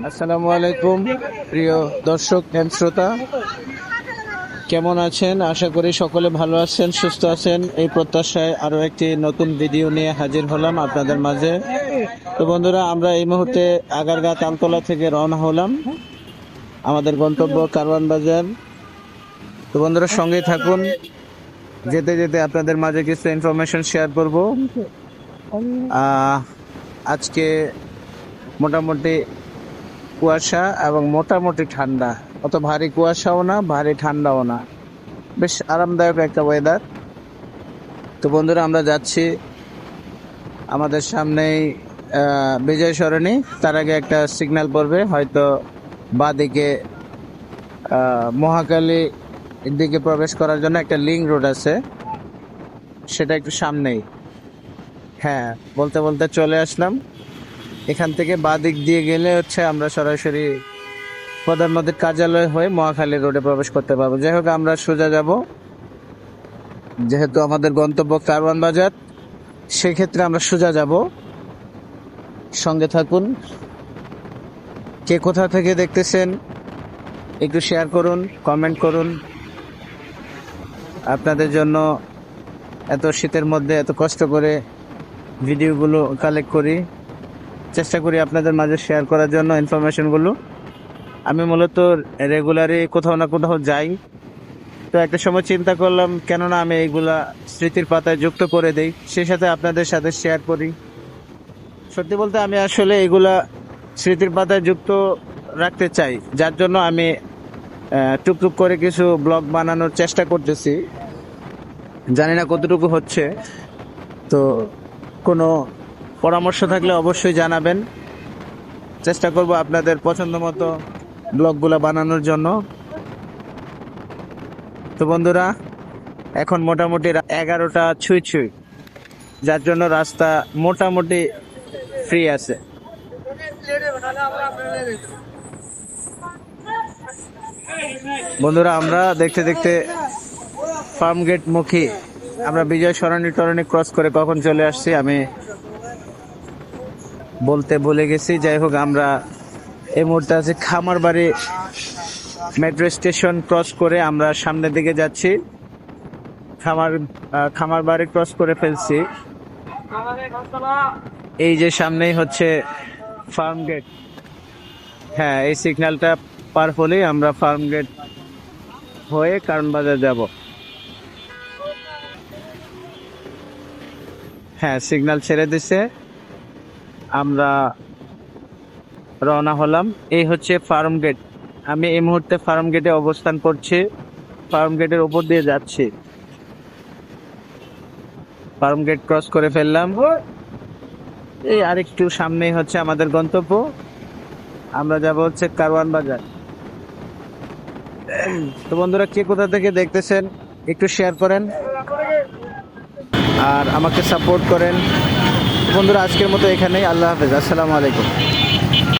আসসালামু আলাইকুম প্রিয় দর্শক এন্ড শ্রোতা, কেমন আছেন? আশা করি সকলে ভালো আছেন, সুস্থ আছেন। এই প্রত্যাশায় আরো একটি নতুন ভিডিও নিয়ে হাজির হলাম আপনাদের মাঝে। তো বন্ধুরা, আমরা এই মুহূর্তে আগারগাঁ তালতলা থেকে রওনা হলাম, আমাদের গন্তব্য কারওয়ান বাজার। তো বন্ধুরা, সঙ্গেই থাকুন। যেতে যেতে আপনাদের মাঝে কিছু ইনফরমেশন শেয়ার করব। আজকে মোটামুটি কুয়াশা এবং মোটামুটি ঠান্ডা, অত ভারী কুয়াশাও না, ভারী ঠান্ডাও না, বেশ আরামদায়ক একটা ওয়েদার। তো বন্ধুরা, আমরা যাচ্ছি, আমাদের সামনেই বিজয় সরণি। তার আগে একটা সিগন্যাল পড়বে, হয়তো বাঁদিকে মহাকালী দিকে প্রবেশ করার জন্য একটা লিংক রোড আছে, সেটা একটু সামনেই। হ্যাঁ, বলতে বলতে চলে আসলাম। এখান থেকে বাঁদিক দিয়ে গেলে হচ্ছে আমরা সরাসরি প্রধানমন্ত্রীর কার্যালয় হয়ে মহাখালী রোডে প্রবেশ করতে পারবো। যাই হোক, আমরা সোজা যাব, যেহেতু আমাদের গন্তব্য কারওয়ান বাজার, সেক্ষেত্রে আমরা সোজা যাব। সঙ্গে থাকুন। কে কোথা থেকে দেখতেছেন একটু শেয়ার করুন, কমেন্ট করুন। আপনাদের জন্য এত শীতের মধ্যে এত কষ্ট করে ভিডিওগুলো কালেক্ট করি, চেষ্টা করি আপনাদের মাঝে শেয়ার করার জন্য ইনফরমেশনগুলো। আমি মূলত রেগুলারই কোথাও না কোথাও যাই, তো একটা সময় চিন্তা করলাম কেননা আমি এইগুলা স্মৃতির পাতায় যুক্ত করে দেই, সেই সাথে আপনাদের সাথে শেয়ার করি। সত্যি বলতে আমি আসলে এগুলা স্মৃতির পাতায় যুক্ত রাখতে চাই, যার জন্য আমি টুকটুক করে কিছু ব্লগ বানানোর চেষ্টা করতেছি। জানি না কতটুকু হচ্ছে, তো কোনো পরামর্শ থাকলে অবশ্যই জানাবেন। চেষ্টা করব আপনাদের পছন্দ মতো ব্লগগুলো বানানোর জন্য। তো বন্ধুরা, এখন মোটামুটি 11টা ছুঁই ছুঁই, যার জন্য রাস্তা মোটামুটি ফ্রি আছে। বন্ধুরা, আমরা দেখতে দেখতে ফার্ম গেট মুখী, আমরা বিজয় সরণি ক্রস করে কখন চলে আসছি আমি বলতে ভুলে গেছি। যাই হোক, আমরা এই মুহূর্তে আছি খামারবাড়ি মেট্রো স্টেশন ক্রস করে আমরা সামনের দিকে যাচ্ছি। খামারবাড়ি ক্রস করে ফেলছি। এই যে সামনেই হচ্ছে ফার্ম গেট। হ্যাঁ, এই সিগন্যালটা পার হলেই আমরা ফার্ম গেট হয়ে কারওয়ান বাজার যাব। হ্যাঁ, সিগন্যাল ছেড়ে দিছে, আমরা রওনা হলাম। এই হচ্ছে ফার্ম গেট। আমি এই মুহূর্তে ফার্ম গেটে অবস্থান করছি, ফার্ম গেটের উপর দিয়ে যাচ্ছি। ফার্ম গেট ক্রস করে ফেললাম। এই আরেকটু সামনেই হচ্ছে আমাদের গন্তব্য, আমরা যাব হচ্ছে কারওয়ান বাজার। তো বন্ধুরা, কে কোথা থেকে দেখতেছেন একটু শেয়ার করেন আর আমাকে সাপোর্ট করেন। বন্ধুরা, আজকের মতো এখানেই। আল্লাহ হাফেজ, আসসালামু আলাইকুম।